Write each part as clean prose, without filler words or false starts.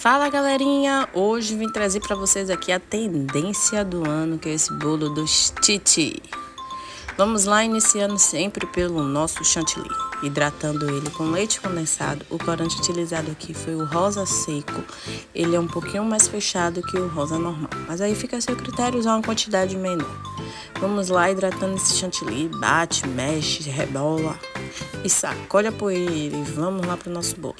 Fala galerinha, hoje vim trazer para vocês aqui a tendência do ano, que é esse bolo dos Titi. Vamos lá, iniciando sempre pelo nosso chantilly, hidratando ele com leite condensado. O corante utilizado aqui foi o rosa seco, ele é um pouquinho mais fechado que o rosa normal, mas aí fica a seu critério usar uma quantidade menor. Vamos lá, hidratando esse chantilly, bate, mexe, rebola e sacode a poeira e vamos lá para o nosso bolo.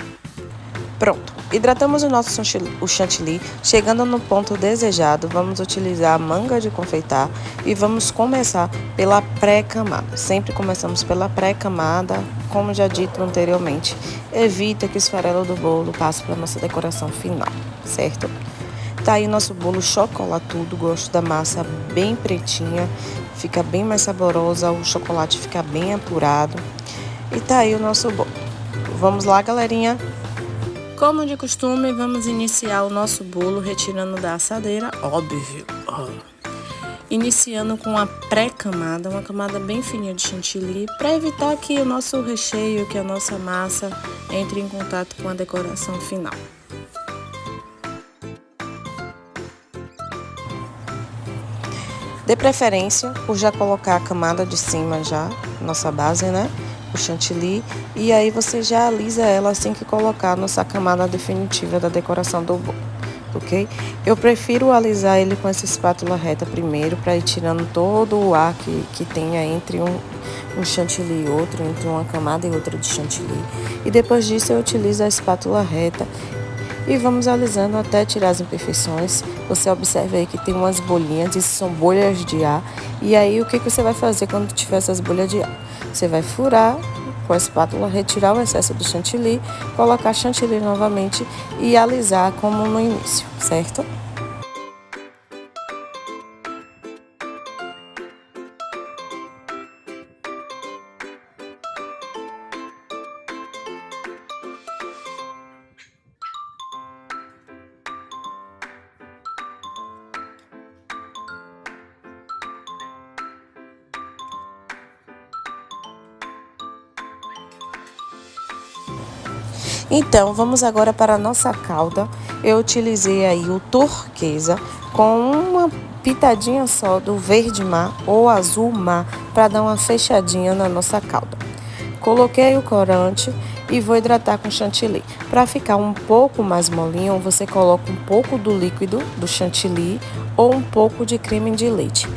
Pronto, hidratamos o nosso chantilly, chegando no ponto desejado, vamos utilizar a manga de confeitar e vamos começar pela pré-camada. Sempre começamos pela pré-camada, como já dito anteriormente, evita que o esfarelo do bolo passe para a nossa decoração final, certo? Tá aí nosso bolo chocolatudo, gosto da massa bem pretinha, fica bem mais saborosa, o chocolate fica bem apurado. E tá aí o nosso bolo. Vamos lá, galerinha! Como de costume, vamos iniciar o nosso bolo retirando da assadeira, óbvio. Iniciando com a pré-camada, uma camada bem fininha de chantilly, para evitar que o nosso recheio, que a nossa massa, entre em contato com a decoração final. De preferência, por já colocar a camada de cima já, nossa base, né? O chantilly, e aí você já alisa ela assim que colocar a nossa camada definitiva da decoração do bolo, ok? Eu prefiro alisar ele com essa espátula reta primeiro, para ir tirando todo o ar que tenha entre um chantilly e outro, entre uma camada e outra de chantilly. E depois disso eu utilizo a espátula reta e vamos alisando até tirar as imperfeições. Você observa aí que tem umas bolinhas, isso são bolhas de ar. E aí o que você vai fazer quando tiver essas bolhas de ar? Você vai furar com a espátula, retirar o excesso do chantilly, colocar chantilly novamente e alisar como no início, certo? Então, vamos agora para a nossa calda. Eu utilizei aí o turquesa com uma pitadinha só do verde mar ou azul mar para dar uma fechadinha na nossa calda. Coloquei o corante e vou hidratar com chantilly. Para ficar um pouco mais molinho, você coloca um pouco do líquido do chantilly ou um pouco de creme de leite.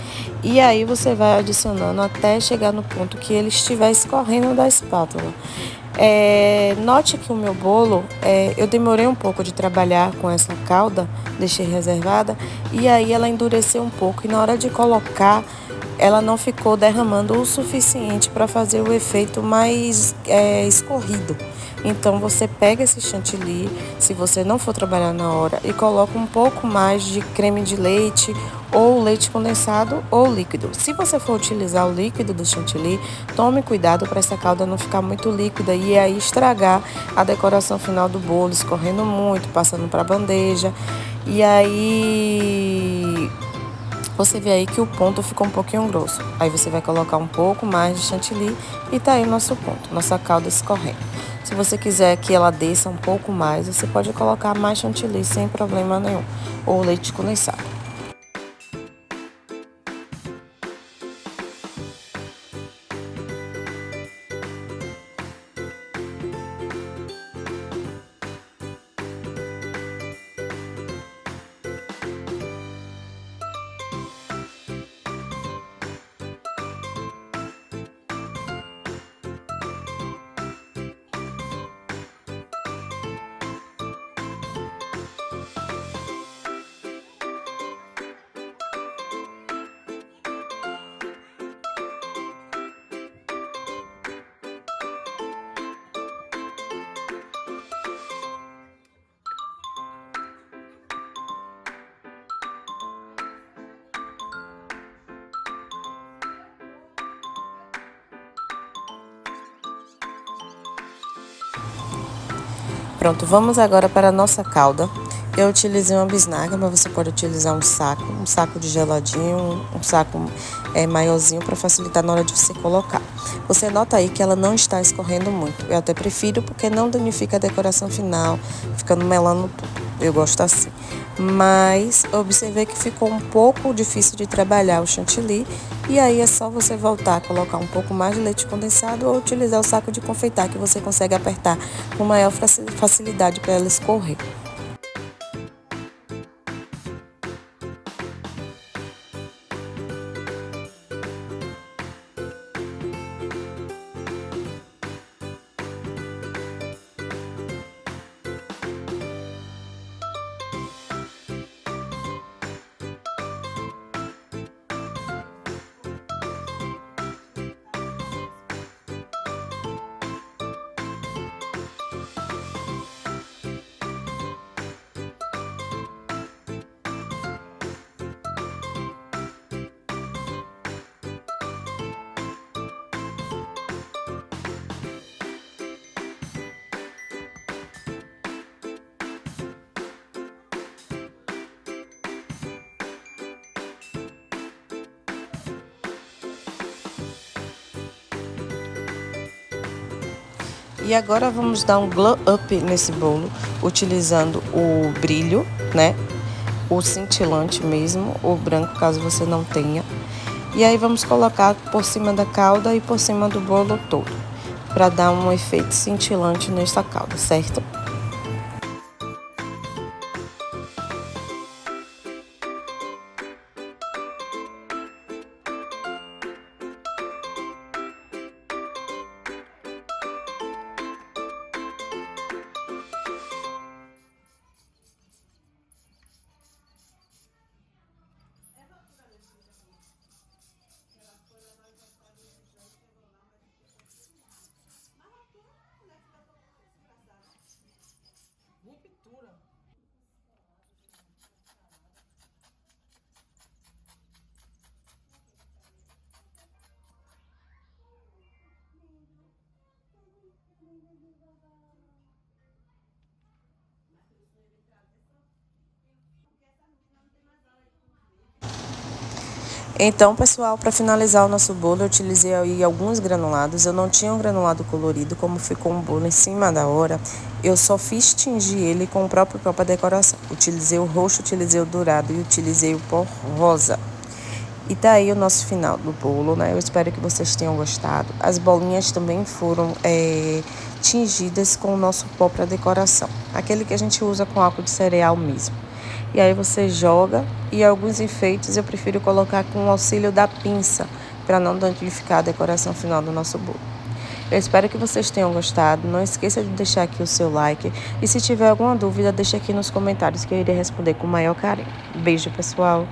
E aí você vai adicionando até chegar no ponto que ele estiver escorrendo da espátula. Note que o meu bolo, eu demorei um pouco de trabalhar com essa calda, deixei reservada, e aí ela endureceu um pouco, e na hora de colocar, ela não ficou derramando o suficiente para fazer o efeito mais escorrido. Então você pega esse chantilly, se você não for trabalhar na hora, e coloca um pouco mais de creme de leite, ou leite condensado ou líquido. Se você for utilizar o líquido do chantilly, tome cuidado para essa calda não ficar muito líquida e aí estragar a decoração final do bolo, escorrendo muito, passando para a bandeja. E aí você vê aí que o ponto ficou um pouquinho grosso. Aí você vai colocar um pouco mais de chantilly e tá aí o nosso ponto, nossa calda escorrendo. Se você quiser que ela desça um pouco mais, você pode colocar mais chantilly sem problema nenhum, ou leite condensado. Pronto, vamos agora para a nossa calda. Eu utilizei uma bisnaga, mas você pode utilizar um saco de geladinho, um saco maiorzinho para facilitar na hora de você colocar. Você nota aí que ela não está escorrendo muito. Eu até prefiro porque não danifica a decoração final, ficando melando tudo. eu gosto assim. Mas observei que ficou um pouco difícil de trabalhar o chantilly, e aí é só você voltar a colocar um pouco mais de leite condensado ou utilizar o saco de confeitar, que você consegue apertar com maior facilidade para ela escorrer. E agora vamos dar um glow up nesse bolo, utilizando o brilho, né? O cintilante mesmo, o branco, caso você não tenha. E aí vamos colocar por cima da calda e por cima do bolo todo, para dar um efeito cintilante nessa calda, certo? Então, pessoal, para finalizar o nosso bolo, eu utilizei aí alguns granulados. Eu não tinha um granulado colorido, como ficou um bolo em cima da hora, eu só fiz tingir ele com o próprio pó para decoração. Utilizei o roxo, utilizei o dourado e utilizei o pó rosa. E tá aí o nosso final do bolo, né? Eu espero que vocês tenham gostado. As bolinhas também foram tingidas com o nosso pó para decoração. Aquele que a gente usa com álcool de cereal mesmo. E aí você joga, e alguns enfeites eu prefiro colocar com o auxílio da pinça, para não danificar a decoração final do nosso bolo. Eu espero que vocês tenham gostado. Não esqueça de deixar aqui o seu like. E se tiver alguma dúvida, deixa aqui nos comentários que eu irei responder com o maior carinho. Beijo, pessoal!